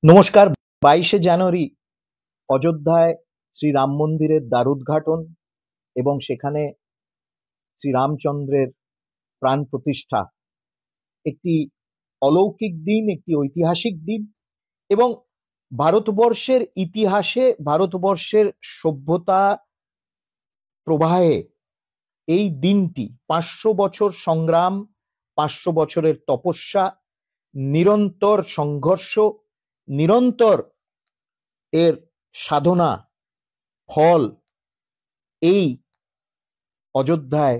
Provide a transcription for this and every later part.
নমস্কার। 22শে জানুয়ারি অযোধ্যায় শ্রীরাম মন্দিরের দ্বারোদ্ঘাটন এবং সেখানে শ্রীরামচন্দ্রের প্রাণ প্রতিষ্ঠা একটি অলৌকিক দিন, একটি ঐতিহাসিক দিন এবং ভারতবর্ষের ইতিহাসে, ভারতবর্ষের সভ্যতা প্রবাহে এই দিনটি 500 বছর সংগ্রাম, 500 বছরের তপস্যা, নিরন্তর সংঘর্ষ, নিরন্তর এর সাধনা ফল এই অযোধ্যায়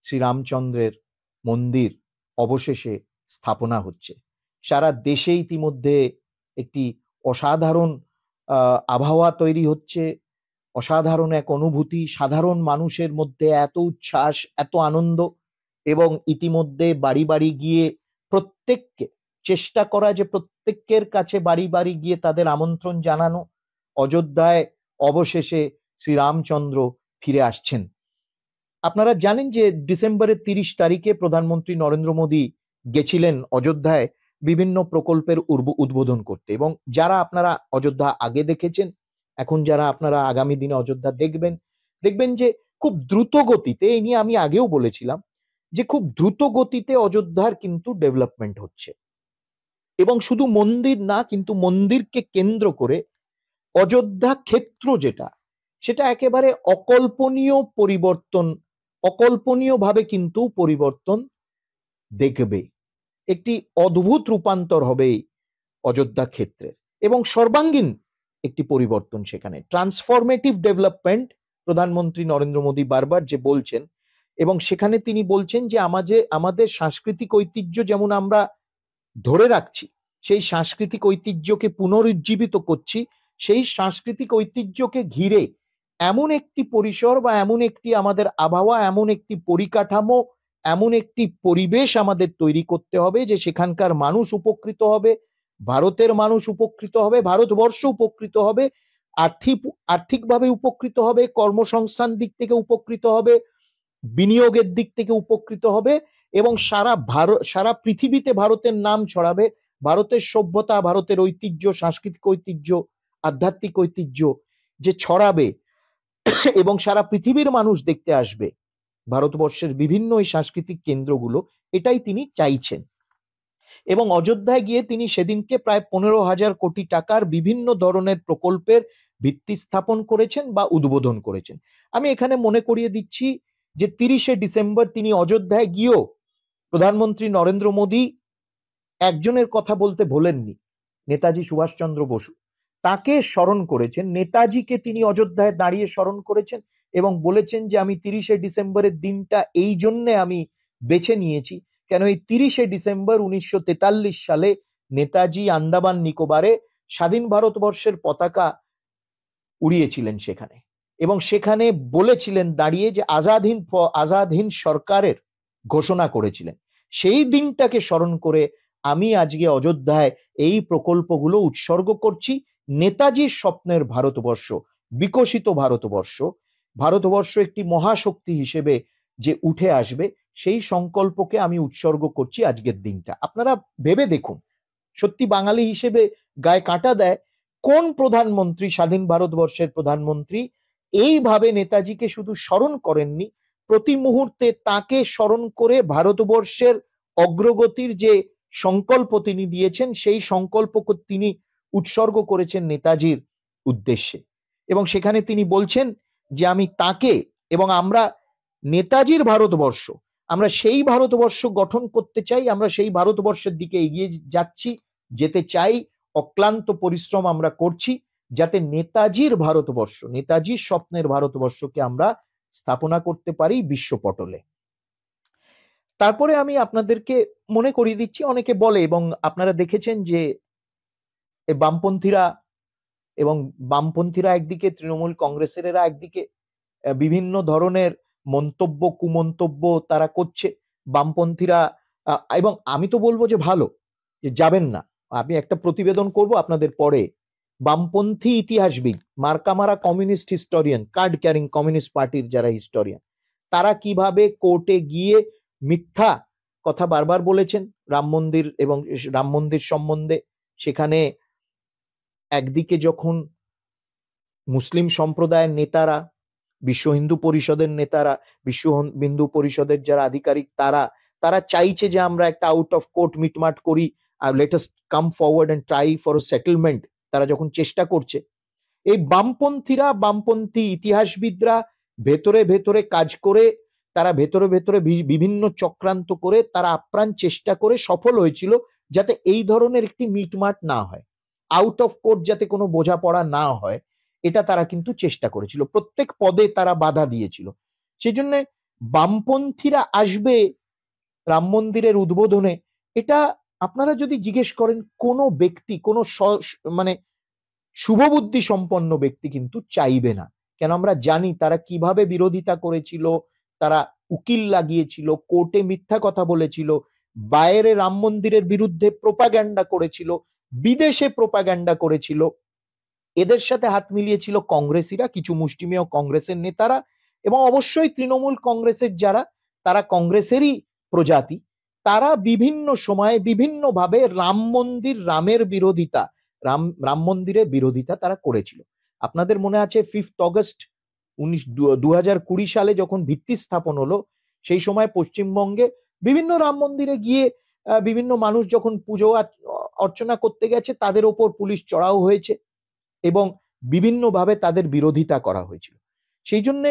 শ্রীরামচন্দ্রের মন্দির অবশেষে স্থাপনা হচ্ছে। সারা দেশে ইতিমধ্যে একটি অসাধারণ আবহাওয়া তৈরি হচ্ছে, অসাধারণ এক অনুভূতি, সাধারণ মানুষের মধ্যে এত উচ্ছ্বাস, এত আনন্দ এবং ইতিমধ্যে বাড়ি বাড়ি গিয়ে প্রত্যেককে চেষ্টা করা যে প্রত্যেকের কাছে বাড়ি বাড়ি গিয়ে তাদের আমন্ত্রণ জানানো। অযোধ্যায় অবশেষে শ্রীরামচন্দ্র ফিরে আসছেন। আপনারা জানেন যে ডিসেম্বরের 30 তারিখে প্রধানমন্ত্রী নরেন্দ্র মোদী গেছিলেন অযোধ্যায় বিভিন্ন প্রকল্পের উদ্বোধন করতে, এবং যারা আপনারা অযোধ্যা আগে দেখেছেন, এখন যারা আপনারা আগামী দিনে অযোধ্যা দেখবেন যে খুব দ্রুত গতিতে, এই নিয়ে আমি আগেও বলেছিলাম যে খুব দ্রুত গতিতে অযোধ্যার কিন্তু ডেভেলপমেন্ট হচ্ছে। এবং শুধু মন্দির না, কিন্তু মন্দিরকে কেন্দ্র করে অযোধ্যা ক্ষেত্র সেটা একেবারে অকল্পনীয় পরিবর্তন, অকল্পনীয়ভাবে কিন্তু পরিবর্তন দেখবে। একটি অদ্ভুত রূপান্তর হবে অযোধ্যা ক্ষেত্রের এবং সর্বাঙ্গীন একটি পরিবর্তন, সেখানে ট্রান্সফরমেটিভ ডেভেলপমেন্ট প্রধানমন্ত্রী নরেন্দ্র মোদী বারবার যে বলছেন, এবং সেখানে তিনি বলছেন যে আমাদের সাংস্কৃতিক ঐতিহ্য যেমন আমরা ধরে রাখছি, সেই সাংস্কৃতিক ঐতিহ্যকে পুনরুজ্জীবিত করছি, সেই সাংস্কৃতিক ঐতিহ্যকে ঘিরে এমন একটি পরিসর বা এমন একটি আমাদের আবহাওয়া, এমন একটি পরিকাঠামো, এমন একটি পরিবেশ আমাদের তৈরি করতে হবে যে সেখানকার মানুষ উপকৃত হবে, ভারতের মানুষ উপকৃত হবে, ভারতবর্ষ উপকৃত হবে, আর্থিকভাবে উপকৃত হবে, কর্মসংস্থান দিক থেকে উপকৃত হবে, বিনিয়োগের দিক থেকে উপকৃত হবে এবং সারা পৃথিবীতে ভারতের নাম ছড়াবে। ভারতের সভ্যতা, ভারতের ঐতিহ্য, সাংস্কৃতিক ঐতিহ্য, আধ্যাত্মিক ঐতিহ্য যে ছড়াবে এবং সারা পৃথিবীর মানুষ দেখতে আসবে ভারতবর্ষের বিভিন্ন এই সাংস্কৃতিক কেন্দ্রগুলো, এটাই তিনি চাইছেন। এবং অযোধ্যায় গিয়ে তিনি সেদিনকে প্রায় 15,000 কোটি টাকার বিভিন্ন ধরনের প্রকল্পের ভিত্তি স্থাপন করেছেন বা উদ্বোধন করেছেন। আমি এখানে মনে করিয়ে দিচ্ছি যে 30শে ডিসেম্বর তিনি অযোধ্যায় গিয়েও প্রধানমন্ত্রী নরেন্দ্র মোদী একজনের কথা বলতে ভোলেননি, নেতাজি সুভাষচন্দ্র বসু। তাকে স্মরণ করেছেন, নেতাজিকে তিনি অযোধ্যায় দাঁড়িয়ে স্মরণ করেছেন এবং বলেছেন যে আমি 30শে ডিসেম্বরের দিনটা এই জন্যে আমি বেছে নিয়েছি, কেন এই 30শে ডিসেম্বর 1943 সালে নেতাজি আন্দামান নিকোবরে স্বাধীন ভারতবর্ষের পতাকা উড়িয়েছিলেন সেখানে, এবং সেখানে বলেছিলেন দাঁড়িয়ে যে আজাদ হিন্দ সরকারের ঘোষণা করেছিলেন। সেই দিনটাকে স্মরণ করে আমি আজকে অযোধ্যায় এই প্রকল্পগুলো উৎসর্গ করছি। নেতাজির স্বপ্নের ভারতবর্ষ, বিকশিত ভারতবর্ষ একটি মহাশক্তি হিসেবে যে উঠে আসবে, সেই সংকল্পকে আমি উৎসর্গ করছি আজকের দিনটা। আপনারা ভেবে দেখুন, সত্যি বাঙালি হিসেবে গায়ে কাঁটা দেয়, কোন প্রধানমন্ত্রী, স্বাধীন ভারতবর্ষের প্রধানমন্ত্রী এইভাবে নেতাজিকে শুধু স্মরণ করেননি, প্রতি মুহূর্তে তাকে স্মরণ করে ভারতবর্ষের অগ্রগতির যে সংকল্প তিনি দিয়েছেন, সেই সংকল্প তিনি উৎসর্গ করেছেন নেতাজির উদ্দেশ্যে। এবং সেখানে তিনি বলছেন যে আমি তাকে এবং আমরা নেতাজির ভারতবর্ষ, আমরা সেই ভারতবর্ষ গঠন করতে চাই, আমরা সেই ভারতবর্ষের দিকে এগিয়ে যেতে চাই, অক্লান্ত পরিশ্রম আমরা করছি যাতে নেতাজির ভারতবর্ষ, নেতাজির স্বপ্নের ভারতবর্ষকে আমরা স্থাপনা করতে পারি বিশ্বপটলে। তারপরে আমি আপনাদেরকে মনে করিয়ে দিচ্ছি, অনেকে বলে এবং আপনারা দেখেছেন যে বামপন্থীরা একদিকে, তৃণমূল কংগ্রেসের এরা একদিকে বিভিন্ন ধরনের মন্তব্য, কুমন্তব্য তারা করছে বামপন্থীরা, এবং আমি তো বলবো যে ভালো, যে যাবেন না। আমি একটা প্রতিবেদন করব আপনাদের পরে, বামপন্থী ইতিহাসবিদ, মার্কামারা communist historian, card carrying communist পার্টির যারা হিস্টোরিয়ান, তারা কিভাবে কোর্টে গিয়ে মিথ্যা কথা বারবার বলেছেন রাম মন্দির এবং রাম মন্দির সম্বন্ধে, সেখানে একদিকে যখন মুসলিম সম্প্রদায়ের নেতারা, বিশ্ব হিন্দু পরিষদের নেতারা, বিশ্ব হিন্দু পরিষদের যারা আধিকারিক তারা চাইছে যে আমরা একটা আউট অফ কোর্ট মিটমাট করি, আর let us come forward and try for settlement, তারা যখন চেষ্টা করছে, এই বামপন্থী ইতিহাসবিদরা ভেতরে ভেতরে কাজ করে, তারা ভেতরে ভেতরে বিভিন্ন চক্রান্ত করে তারা আপ্রাণ চেষ্টা করে সফল হয়েছিল যাতে এই ধরনের একটি মিটমাট না হয়, আউট অফ কোর্ট যাতে কোনো বোঝাপড়া না হয়, এটা তারা কিন্তু চেষ্টা করেছিল, প্রত্যেক পদে তারা বাধা দিয়েছিল। সেই জন্য বামপন্থীরা আসবে রাম মন্দিরের উদ্বোধনে, এটা আপনারা যদি জিজ্ঞেস করেন কোনো ব্যক্তি, কোনো মানে শুভবুদ্ধি সম্পন্ন ব্যক্তি কিন্তু চাইবে না। কেন আমরা জানি তারা কিভাবে বিরোধিতা করেছিল, তারা উকিল লাগিয়েছিল, কোর্টে মিথ্যা কথা বলেছিল, বাইরে রাম মন্দিরের বিরুদ্ধে প্রোপাগ্যান্ডা করেছিল, বিদেশে প্রোপাগ্যান্ডা করেছিল, এদের সাথে হাত মিলিয়েছিল কংগ্রেসীরা, কিছু মুষ্টিমেয় কংগ্রেসের নেতারা, এবং অবশ্যই তৃণমূল কংগ্রেসের যারা, তারা কংগ্রেসেরই প্রজাতি, তারা বিভিন্ন সময়ে বিভিন্নভাবে রাম মন্দির, রামের বিরোধিতা, রাম মন্দিরের বিরোধিতা তারা করেছিল। আপনাদের মনে আছে 5 অগস্ট 2020 সালে যখন ভিত্তি স্থাপন হলো, সেই সময় পশ্চিমবঙ্গে বিভিন্ন রাম মন্দিরে গিয়ে বিভিন্ন মানুষ যখন পুজো অর্চনা করতে গেছে, তাদের ওপর পুলিশ চড়াও হয়েছে এবং বিভিন্নভাবে তাদের বিরোধিতা করা হয়েছিল। সেই জন্য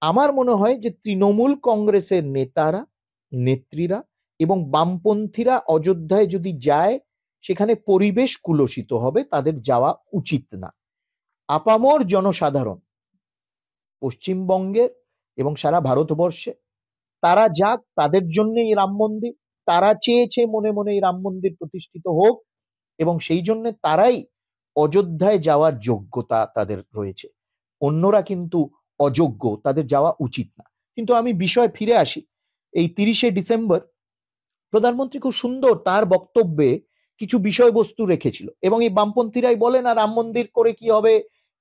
আমার মনে হয় যে তৃণমূল কংগ্রেসের নেতারা, নেত্রীরা এবং বামপন্থীরা অযোধ্যায় যদি যায়, সেখানে পরিবেশ কুলসিত হবে, তাদের যাওয়া উচিত না। আপামর জনসাধারণ পশ্চিমবঙ্গের এবং সারা ভারতবর্ষে, তারা যাক, তাদের জন্য এই রাম মন্দির, তারা চেয়েছে মনে মনে এই রাম মন্দির প্রতিষ্ঠিত হোক, এবং সেই জন্য তারাই অযোধ্যায় যাওয়ার যোগ্যতা তাদের রয়েছে, অন্যরা কিন্তু অযোগ্য, তাদের যাওয়া উচিত না। কিন্তু আমি বিষয় ফিরে আসি, এই 30শে ডিসেম্বর প্রধানমন্ত্রী খুব সুন্দর তার বক্তব্যে কিছু বিষয়বস্তু রেখেছিল, এবং এই বামপন্থীরাই বলে না রাম মন্দির করে কি হবে,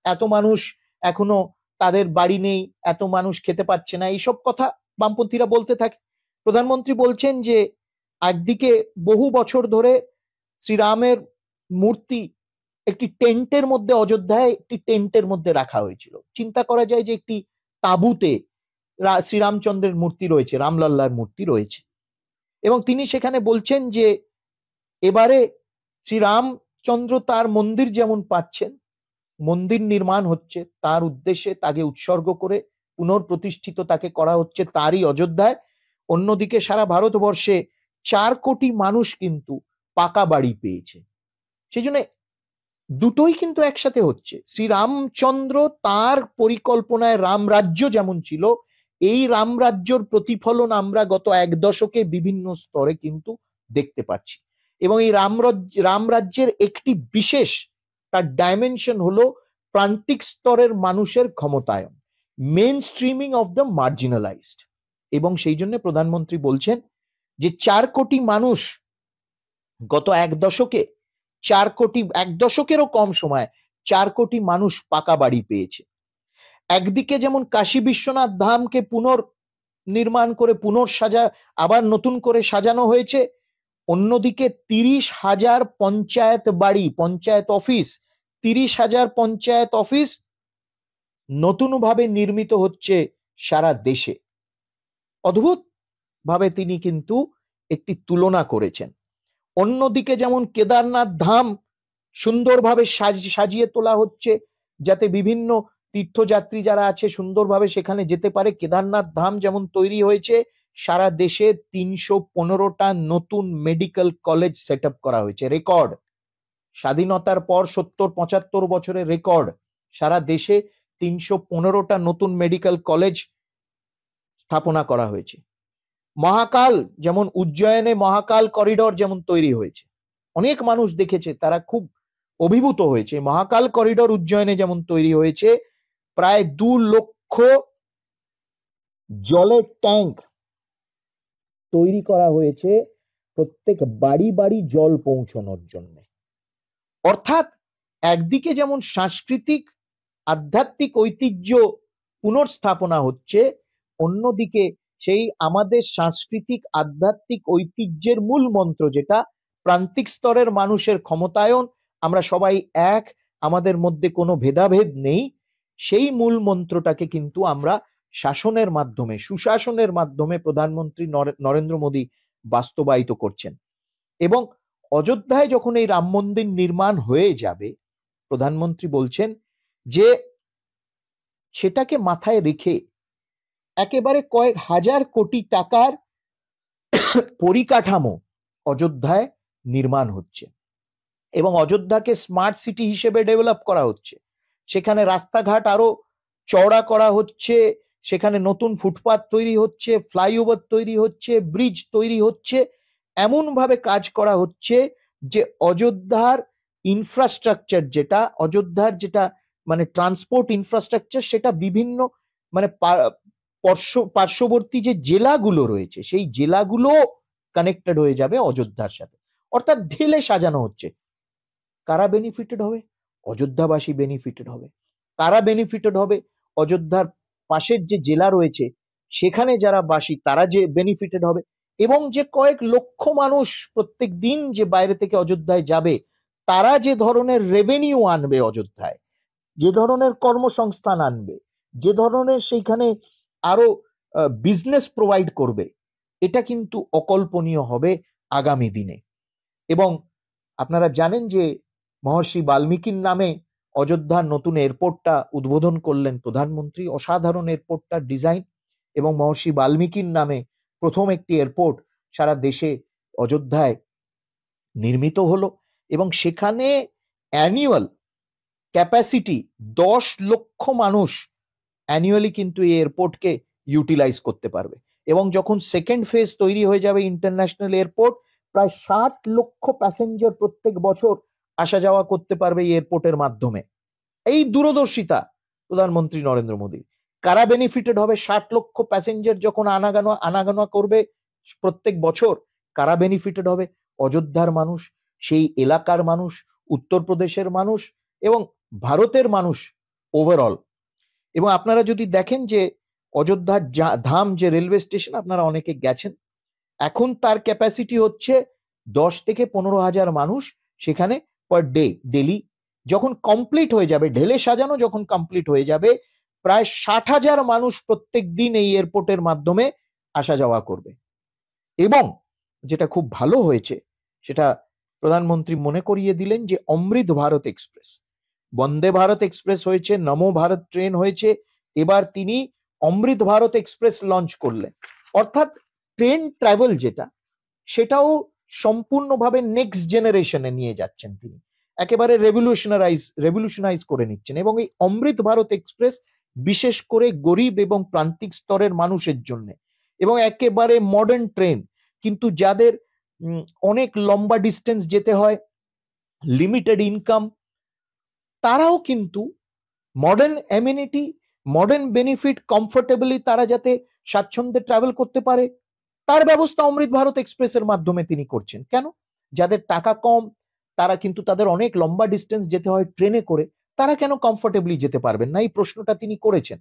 এত মানুষ এখনো তাদের বাড়ি নেই, এত মানুষ খেতে পাচ্ছে না, এইসব কথা বামপন্থীরা বলতে থাকে। প্রধানমন্ত্রী বলছেন যে একদিকে বহু বছর ধরে শ্রীরামের মূর্তি একটি টেন্টের মধ্যে, অযোধ্যায় একটি টেন্টের মধ্যে রাখা হয়েছিল, চিন্তা করা যায় যে একটি তাঁবুতে শ্রীরামচন্দ্রের মূর্তি রয়েছে, রামলাল্লার মূর্তি রয়েছে, এবং তিনি সেখানে বলছেন যে এবারে শ্রীরামচন্দ্র তার মন্দির যেমন পাচ্ছেন, মন্দির নির্মাণ হচ্ছে তার উদ্দেশ্যে, তাকে উৎসর্গ করে পুনঃপ্রতিষ্ঠিত তাকে করা হচ্ছে তারই অযোধ্যায়, অন্যদিকে সারা ভারতবর্ষে 4 কোটি মানুষ কিন্তু পাকা বাড়ি পেয়েছে। সেই জন্য দুটোই কিন্তু একসাথে হচ্ছে। শ্রীরামচন্দ্র তার পরিকল্পনায় রামরাজ্য যেমন ছিল, এই রামরাজ্যর প্রতিফলন আমরা গত 1 দশকে বিভিন্ন স্তরে কিন্তু দেখতে পাচ্ছি, এবং এই রামরাজ্যের একটি বিশেষ তার ডাইমেনশন হলো প্রান্তিক স্তরের মানুষের ক্ষমতায়ন, mainstreaming of the marginalised. এবং সেই জন্য প্রধানমন্ত্রী বলছেন যে 4 কোটি মানুষ গত 1 দশকে, 4 কোটি, 1 দশকেরও কম সময় 4 কোটি মানুষ পাকা বাড়ি পেয়েছে। একদিকে যেমন কাশী বিশ্বনাথ ধামকে পুনর্নির্মাণ করে আবার নতুন করে সাজানো হয়েছে, অন্যদিকে 30,000 পঞ্চায়েত বাড়ি, পঞ্চায়েত অফিস, 30,000 পঞ্চায়েত অফিস নতুনভাবে নির্মিত হচ্ছে সারা দেশে। অদ্ভুত ভাবে তিনি কিন্তু একটি তুলনা করেছেন। অন্যদিকে যেমন কেদারনাথ ধাম সুন্দরভাবে সাজিয়ে তোলা হচ্ছে, যাতে বিভিন্ন তীর্থযাত্রী যারা আছে সুন্দরভাবে সেখানে যেতে পারে। কেদারনাথ ধাম যেমন তৈরি হয়েছে, সারা দেশে 315টা নতুন মেডিকেল কলেজ সেট আপ করা হয়েছে, রেকর্ড। স্বাধীনতার পর 70-75 বছরের রেকর্ড, সারা দেশে 315টা নতুন মেডিকেল কলেজ স্থাপনা করা হয়েছে। মহাকাল, যেমন উজ্জয়নে মহাকাল করিডোর যেমন তৈরি হয়েছে, অনেক মানুষ দেখেছে, তারা খুব অভিভূত হয়েছে। মহাকাল করিডোর উজ্জয়নে যেমন তৈরি হয়েছে, প্রায় 2 লক্ষ জলের ট্যাঙ্ক তৈরি করা হয়েছে প্রত্যেক বাড়ি বাড়ি জল পৌঁছানোর জন্য। অর্থাৎ একদিকে যেমন সাংস্কৃতিক আধ্যাত্মিক ঐতিহ্য পুনর্স্থাপনা হচ্ছে, অন্যদিকে সেই আমাদের সাংস্কৃতিক আধ্যাত্মিক ঐতিহ্যের মূল মন্ত্র, যেটা প্রান্তিক স্তরের মানুষের ক্ষমতায়ন, আমরা সবাই এক, আমাদের মধ্যে কোনো ভেদাভেদ নেই, সেই মূল মন্ত্রটাকে কিন্তু আমরা শাসনের মাধ্যমে, সুশাসনের মাধ্যমে প্রধানমন্ত্রী নরেন্দ্র মোদী বাস্তবায়িত করছেন। এবং অযোধ্যায় যখন এই রাম মন্দির নির্মাণ হয়ে যাবে, প্রধানমন্ত্রী বলছেন যে সেটাকে মাথায় রেখে একেবারে কয়েক হাজার কোটি টাকার পরিকাঠামো অযোধ্যায় নির্মাণ হচ্ছে এবং অযোধ্যাকে স্মার্ট সিটি হিসেবে ডেভেলপ করা হচ্ছে। সেখানে রাস্তাঘাট আরো চওড়া করা হচ্ছে, সেখানে নতুন ফুটপাথ তৈরি হচ্ছে, ফ্লাইওভার তৈরি হচ্ছে, ব্রিজ তৈরি হচ্ছে, এমন ভাবে কাজ করা হচ্ছে যে অযোধ্যার ইনফ্রাস্ট্রাকচার, যেটা অযোধ্যার যেটা মানে ট্রান্সপোর্ট ইনফ্রাস্ট্রাকচার, সেটা বিভিন্ন মানে পার্শ্ববর্তী যে জেলাগুলো রয়েছে সেই জেলাগুলো কানেক্টেড হয়ে যাবে অযোধ্যার সাথে, অর্থাৎ ঢেলে সাজানো হচ্ছে। কারা বেনিফিটেড হবে? অযোধ্যাবাসী বেনিফিটেড হবে। কারা বেনিফিটেড হবে? অযোধ্যার পাশের যে জেলা রয়েছে সেখানে যারা বাসী তারা যে বেনিফিটেড হবে, এবং যে কয়েক লক্ষ মানুষ প্রত্যেক দিন যে বাইরে থেকে অযোধ্যায় যাবে তারা যে ধরনের রেভিনিউ আনবে অযোধ্যায়, যে ধরনের কর্মসংস্থান আনবে, যে ধরনের সেইখানে আরো বিজনেস প্রোভাইড করবে, এটা কিন্তু অকল্পনীয় হবে আগামী দিনে। এবং আপনারা জানেন যে মহর্ষি বাল্মীকির নামে অযোধ্যার নতুন এয়ারপোর্টটা উদ্বোধন করলেন প্রধানমন্ত্রী। অসাধারণ এয়ারপোর্টটার ডিজাইন, এবং মহর্ষি বাল্মীকির নামে প্রথম একটি এয়ারপোর্ট সারা দেশে অযোধ্যায় নির্মিত হলো, এবং সেখানে অ্যানুয়াল ক্যাপাসিটি 10 লক্ষ মানুষ অ্যানুয়ালি কিন্তু এই এয়ারপোর্টকে ইউটিলাইজ করতে পারবে। এবং যখন সেকেন্ড ফেজ তৈরি হয়ে যাবে ইন্টারন্যাশনাল এয়ারপোর্ট, প্রায় 60 লক্ষ প্যাসেঞ্জার প্রত্যেক বছর আসা যাওয়া করতে পারবে এই এয়ারপোর্টের মাধ্যমে। এই দূরদর্শিতা প্রধানমন্ত্রী নরেন্দ্র মোদী। কারা বেনিফিটেড হবে? 60 লক্ষ প্যাসেঞ্জার যখন আনাগানা করবে প্রত্যেক বছর, কারা বেনিফিটেড হবে? অযোধ্যার মানুষ, সেই এলাকার মানুষ, উত্তরপ্রদেশের মানুষ এবং ভারতের মানুষ ওভারঅল। এবং আপনারা যদি দেখেন যে অযোধ্যার ধাম যে রেলওয়ে স্টেশন, আপনারা অনেকে গেছেন, এখন তার ক্যাপাসিটি হচ্ছে 10 থেকে 15,000 মানুষ সেখানে পার ডে ডেলি। যখন কমপ্লিট হয়ে যাবে, ঢেলে সাজানো যখন কমপ্লিট হয়ে যাবে, প্রায় 60,000 মানুষ প্রত্যেক দিন এই এয়ারপোর্টের মাধ্যমে আসা যাওয়া করবে। এবং যেটা খুব ভালো হয়েছে সেটা প্রধানমন্ত্রী মনে করিয়ে দিলেন যে অমৃত ভারত এক্সপ্রেস, বন্দে ভারত এক্সপ্রেস হয়েছে, নমো ভারত ট্রেন হয়েছে, এবার তিনি অমৃত ভারত এক্সপ্রেস লঞ্চ করলেন। অর্থাৎ ট্রেন ট্রাভেল যেটা, সেটাও সম্পূর্ণভাবে নেক্সট জেনারেশনে নিয়ে যাচ্ছেন তিনি, একেবারে রেভলিউশনাইজ করে নিচ্ছেন। এবং এই অমৃত ভারত এক্সপ্রেস বিশেষ করে গরিব এবং প্রান্তিক স্তরের মানুষের জন্য, এবং একেবারে মডার্ন ট্রেন, কিন্তু যাদের অনেক লম্বা ডিস্টেন্স যেতে হয়, লিমিটেড ইনকাম, তারাও কিন্তু modern amenity, modern benefit, comfortably তারা যাতে স্বাচ্ছন্দ্যে ট্রাভেল করতে পারে, তার ব্যবস্থা অমৃত ভারত এক্সপ্রেসের মাধ্যমে তিনি করছেন। কেন? যাদের টাকা কম, তারা কিন্তু তাদের অনেক লম্বা ডিস্টেন্স যেতে হয় ট্রেনে করে, তারা কেন কমফোর্টেবলি যেতে পারবেন না? এই প্রশ্নটা তিনি করেছেন,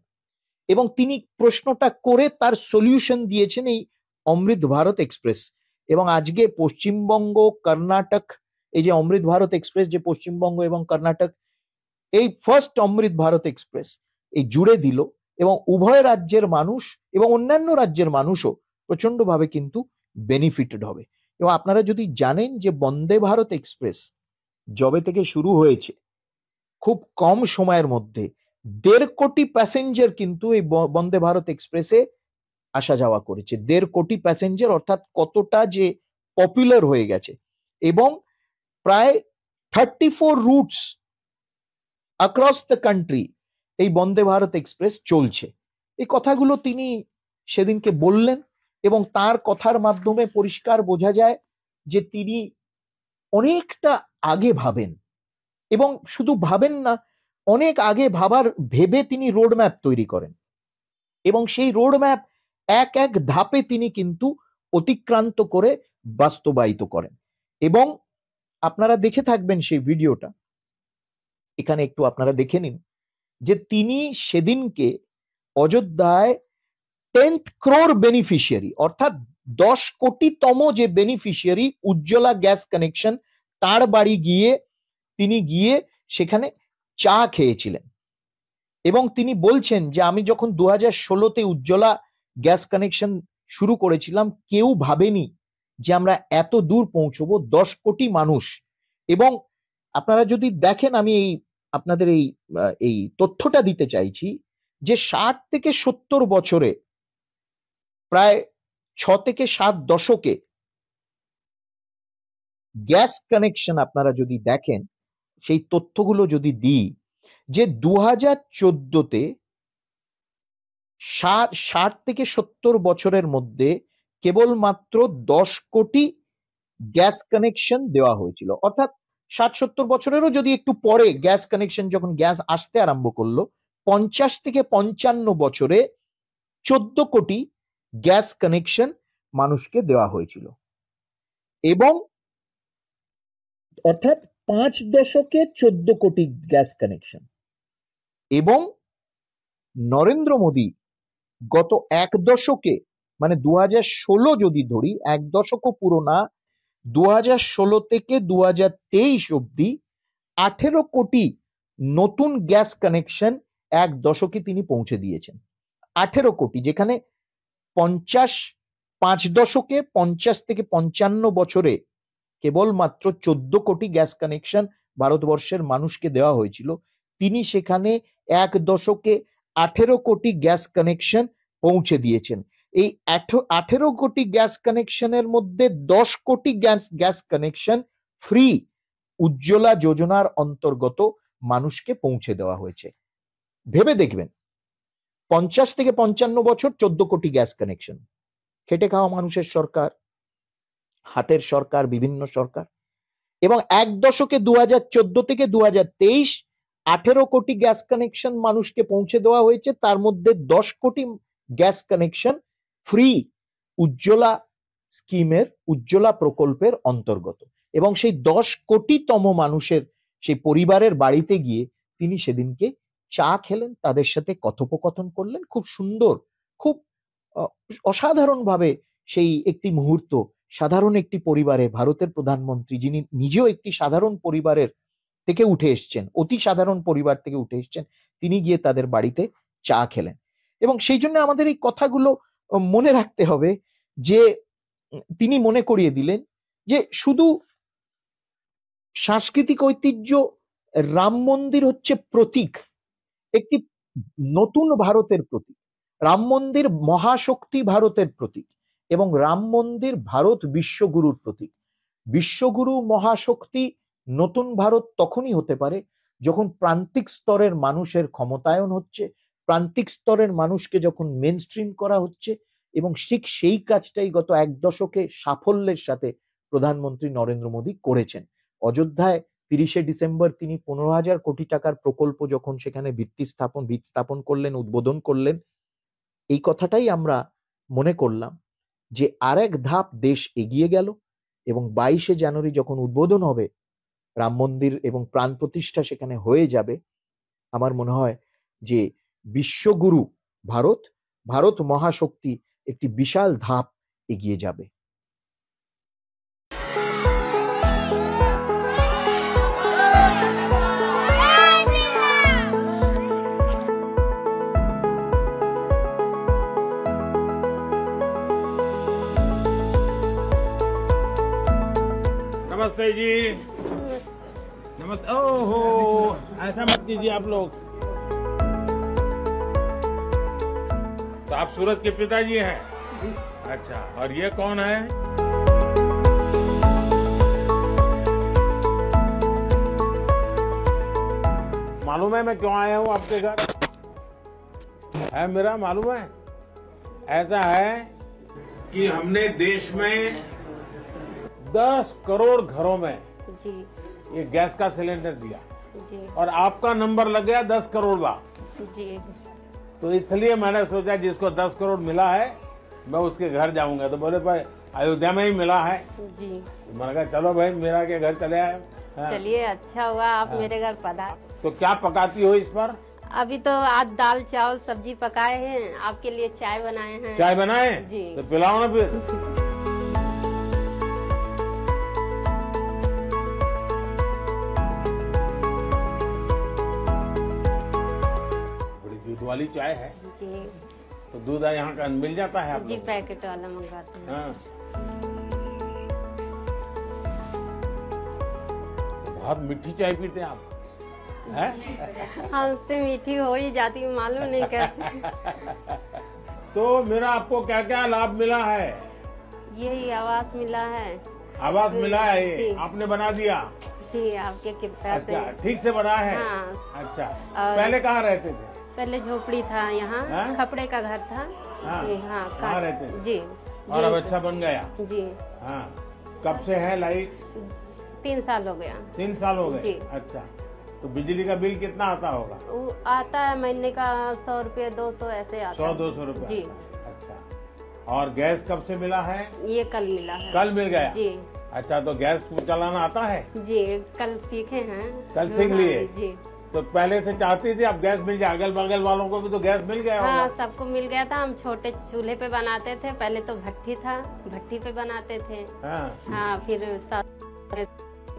এবং তিনি প্রশ্নটা করে তার সলিউশন দিয়েছেন এই অমৃত ভারত এক্সপ্রেস। এবং আজকে পশ্চিমবঙ্গ, কর্ণাটক, এই যে অমৃত ভারত এক্সপ্রেস যে পশ্চিমবঙ্গ এবং কর্ণাটক এই ফার্স্ট অমৃত ভারত এক্সপ্রেস এই জুড়ে দিল, এবং উভয় রাজ্যের মানুষ এবং অন্যান্য রাজ্যের মানুষও প্রচন্ডভাবে কিন্তু বেনিফিটেড হবে। এবং আপনারা যদি জানেন যে বন্দে ভারত এক্সপ্রেস যবে থেকে শুরু হয়েছে, খুব কম সময়ের মধ্যে 1.5 কোটি প্যাসেঞ্জার কিন্তু এই বন্দে ভারত এক্সপ্রেসে আসা যাওয়া করেছে। 1.5 কোটি প্যাসেঞ্জার, অর্থাৎ কতটা যে পপুলার হয়ে গেছে। এবং প্রায় 34 রুটস অ্যাক্রস দ্য কান্ট্রি এই বন্দে ভারত এক্সপ্রেস চলছে। এই কথাগুলো তিনি সেদিনকে বললেন, এবং তার কথার মাধ্যমে পরিষ্কার বোঝা যায় যে তিনি অনেকটা আগে ভাবেন, এবং শুধু ভাবেন না, অনেক আগে ভেবে তিনি রোড ম্যাপ তৈরি করেন, এবং সেই রোড ম্যাপ এক এক ধাপে তিনি কিন্তু অতিক্রান্ত করে বাস্তবায়িত করেন। এবং আপনারা দেখে থাকবেন সেই ভিডিওটা, এখানে একটু আপনারা দেখে নিন যে তিনি সেদিনকে অযোধ্যায় 10th crore বেনিফিশিয়ারি, অর্থাৎ 10 কোটিতম যে বেনিফিশিয়ারি উজ্জ্বলা গ্যাস কানেকশন, তার বাড়ি গিয়ে তিনি গিয়ে সেখানে চা খেয়েছিলেন এবং তিনি বলছেন যে আমি যখন 2016-তে উজ্জ্বলা গ্যাস কানেকশন শুরু করেছিলাম, কেউ ভাবেনি যে আমরা এত দূর পৌঁছবো, 10 কোটি মানুষ। এবং আপনারা যদি দেখেন, আমি আপনাদের এই তথ্যটা দিতে চাইছি যে 60 থেকে 70 বছরে, প্রায় 6 থেকে 7 দশকে গ্যাস কানেকশন আপনারা যদি দেখেন, সেই তথ্যগুলো যদি দিই, যে 2014-তে 60 থেকে 70 বছরের মধ্যে কেবলমাত্র 10 কোটি গ্যাস কানেকশন দেওয়া হয়েছিল। অর্থাৎ 60-70 বছরেরও যদি একটু পরে গ্যাস কানেকশন, যখন গ্যাস আসতে আরম্ভ করলো, 50 থেকে 55 বছরে 14 কোটি গ্যাস কানেকশন মানুষকে দেওয়া হয়েছিল। এবং অর্থাৎ 5 দশকে 14 কোটি গ্যাস কানেকশন। এবং নরেন্দ্র মোদী গত 1 দশকে, মানে 2016 যদি ধরি, 1 দশকও পুরো না, 2016 থেকে 2023 অব্দি 18 কোটি নতুন গ্যাস কানেকশন 1 দশকে তিনি পৌঁছে দিয়েছেন। 18 কোটি, যেখানে 5 দশকে 50 থেকে 55 বছরে কেবলমাত্র 14 কোটি গ্যাস কানেকশন ভারতবর্ষের মানুষকে দেওয়া হয়েছিল, তিনি সেখানে 1 দশকে 18 কোটি গ্যাস কানেকশন পৌঁছে দিয়েছেন। এই 18 কোটি গ্যাস কানেকশনের মধ্যে 10 কোটি গ্যাস কানেকশন ফ্রি উজ্জ্বলা যোজনার অন্তর্গত মানুষকে পৌঁছে দেওয়া হয়েছে। ভেবে দেখবেন, 50 থেকে 55 বছর 14 কোটি গ্যাস কানেকশন। খেটে খাওয়া মানুষের সরকার, হাতের সরকার, বিভিন্ন সরকার। এবং 1 দশকে 2014 থেকে 2023 18 কোটি গ্যাস কানেকশন মানুষকে পৌঁছে দেওয়া হয়েছে। তার মধ্যে 10 কোটি গ্যাস কানেকশন ফ্রি উজ্জ্বলা স্কিমের, উজ্জ্বলা প্রকল্পের অন্তর্গত। এবং সেই 10 কোটিতম মানুষের, সেই পরিবারের বাড়িতে গিয়ে তিনি সেদিনকে চা খেলেন, তাদের সাথে কথোপকথন করলেন। খুব সুন্দর, খুব অসাধারণভাবে সেই একটি মুহূর্ত, সাধারণ একটি পরিবারে ভারতের প্রধানমন্ত্রী, যিনি নিজেও একটি সাধারণ পরিবারের থেকে উঠে এসছেন, অতি সাধারণ পরিবার থেকে উঠে এসছেন, তিনি গিয়ে তাদের বাড়িতে চা খেলেন। এবং সেই জন্য আমাদের এই কথাগুলো মনে রাখতে হবে যে তিনি মনে করিয়ে দিলেন যে শুধু সাংস্কৃতিক ঐতিহ্য, রাম মন্দির হচ্ছে প্রতীক, একটি নতুন ভারতের প্রতীক। রাম মন্দির মহাশক্তি ভারতের প্রতীক এবং রাম মন্দির ভারত বিশ্বগুরুর প্রতীক। বিশ্বগুরু মহাশক্তি নতুন ভারত তখনই হতে পারে যখন প্রান্তিক স্তরের মানুষের ক্ষমতায়ন হচ্ছে, প্রান্তিক স্তরের মানুষকে যখন মেন স্ট্রিম করা হচ্ছে। এবং ঠিক সেই কাজটাই গত 1 দশকে সাফল্যের সাথে প্রধানমন্ত্রী নরেন্দ্র মোদী করেছেন। অযোধ্যায় 30শে ডিসেম্বর তিনি 15,000 কোটি টাকার প্রকল্প যখন সেখানে ভিত স্থাপন করলেন, উদ্বোধন করলেন, এই কথাটাই আমরা মনে করলাম যে আরেক ধাপ দেশ এগিয়ে গেল। এবং 22শে জানুয়ারি যখন উদ্বোধন হবে রাম মন্দির এবং প্রাণ প্রতিষ্ঠা সেখানে হয়ে যাবে, আমার মনে হয় যে বিশ্বগুরু ভারত, ভারত মহাশক্তি একটি বিশাল ধাপ এগিয়ে যাবে। नमस्ते जी। नमस्ते। ओहो, ऐसा मत कीजिए आप लोग। तो आप सूरज के पिताजी हैं? अच्छा, और ये कौन है? मालूम है मैं क्यों आया हूँ आपके घर? है मेरा मालूम है? ऐसा है कि हमने देश में 10 करोड़ घरों में जी ये गैस का सिलेंडर दिया जी और आपका नंबर लग गया 10 करोड़ बा। जी तो इसलिए मैंने सोचा जिसको 10 करोड़ मिला है मैं उसके घर जाऊंगा। तो बोले भाई अयोध्या में ही मिला है। जी तो मैंने कहा चलो भाई मेरा के घर चले आए। हाँ। चलिए, अच्छा हुआ आप मेरे घर पधारे। तो क्या पकाती हो इस पर? अभी तो आज दाल चावल सब्जी पकाए हैं, आपके लिए चाय बनाए हैं। चाय बनाए? जी। तो पिलाओ ना फिर। वाली चाय है। जी तो दूध यहाँ का मिल जाता है आप जी, लोगों को? पैकेट वाला मंगाते हैं। हाँ। बहुत मीठी चाय पीते हैं आप, हैं? हमसे मीठी हो ही जाती, मालूम नहीं कैसे। तो मेरा आपको क्या क्या लाभ मिला है? यही आवास मिला है। आवास मिला है, जी। ये आपने बना दिया? जी, आपके कृपया से। अच्छा, ठीक से बना है? हाँ। अच्छा, और- पहले कहाँ रहते थे? पहले झोपड़ी था यहाँ, हाँ? खपड़े का घर था। हाँ। जी हाँ, कहाँ रहते थे? जी और जी, अब अच्छा बन गया? जी हाँ। कब से है लाइट? 3 साल हो गया। 3 साल हो गए? जी। अच्छा, तो बिजली का बिल कितना आता होगा? वो आता है महीने का 100 रुपये 200 ऐसे आता है। 100-200 रुपए? जी। अच्छा, और गैस कब से मिला है? ये कल मिला है। कल मिल गया? जी अच्छा, तो गैस चलाना आता है? जी, कल सीखे हैं। कल सीख हाँ, लिए? जी तो पहले से चाहती थी अब गैस मिल जाए, अगल बगल वालों को भी तो गैस मिल गया हाँ, होगा? सबको मिल गया था। हम छोटे चूल्हे पे बनाते थे, पहले तो भट्ठी था, भट्ठी पे बनाते थे। हाँ। हाँ, फिर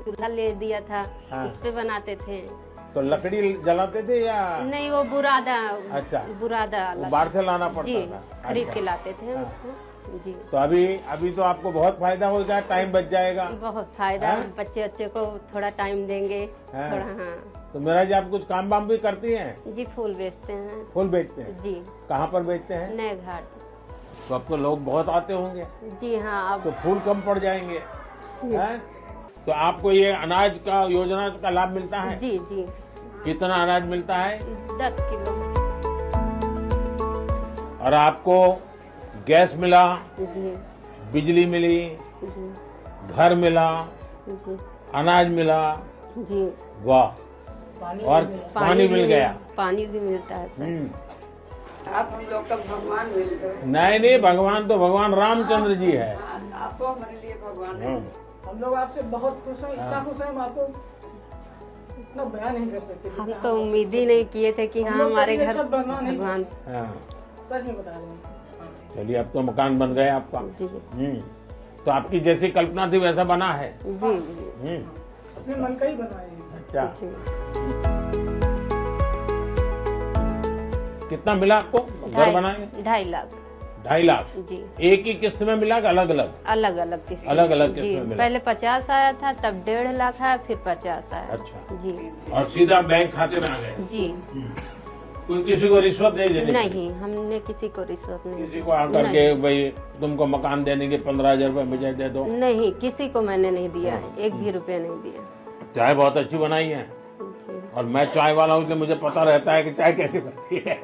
चूल्हा ले दिया था, हाँ। उस पे बनाते थे। तो लकड़ी जलाते थे या? नहीं, वो बुरादा। अच्छा। बुरादा वो अलग। बाहर से लाना जी, पड़ता था? खरीद अच्छा। के लाते थे हाँ। उसको। जी, तो अभी तो आपको बहुत फायदा हो गया, टाइम बच जाएगा। बहुत फायदा। हाँ? बच्चे को थोड़ा टाइम देंगे। हाँ। थोड़ा हाँ। तो मेरा जी आप कुछ काम वाम भी करती हैं? जी, फूल बेचते हैं। फूल बेचते हैं? जी, कहाँ पर बेचते हैं? नए घाट। तो अब तो लोग बहुत आते होंगे, जी हाँ, अब तो फूल कम पड़ जाएंगे, हैं? तो आपको ये अनाज का योजना का लाभ मिलता है? जी जी, कितना अनाज मिलता है? 10 किलो। और आपको गैस मिला, जी बिजली मिली, जी घर मिला, जी अनाज मिला, जी, वाह, और पानी मिल गया। पानी भी मिलता है सर। आप हम लोग का भगवान मिल गए। नहीं, भगवान तो भगवान रामचंद्र जी है। आपको हमारे लिए भगवान है। हम लोग आपसे बहुत खुश हैं, इतना खुश हैं हम आपको इतना बयान नहीं कर सकते। हम तो उम्मीद ही नहीं किए थे कि हाँ, हमारे घर भगवान भगवान। हाँ, सच में बता रहे हैं। चलिए अब तो मकान बन गया आपका। जी तो आपकी जैसी कल्पना थी वैसा बना है। जी जी अपने मन का ही बनाए हैं। अच्छा, जी। कितना मिला आपको घर बनाए? 2.5 लाख। 2.5 लाख? जी, एक ही किस्त में मिला कि अलग अलग? अलग अलग किस्त। अलग-अलग जी, किस्त में मिला। पहले 50 आया था, तब 1.5 लाख आया, फिर 50 आया। अच्छा। जी और सीधा बैंक खाते में आ गए? जी, कोई किसी को रिश्वत नहीं देनी? नहीं, हमने किसी को रिश्वत नहीं किसी को आकर के भाई तुमको मकान देने के 15,000 रुपए मुझे दे दो? नहीं, किसी को मैंने नहीं दिया है, 1 भी रुपया नहीं दिया। चाय बहुत अच्छी बनाई है, जी। और मैं चाय वाला हूँ इसलिए मुझे पता रहता है कि चाय कैसे बनती है।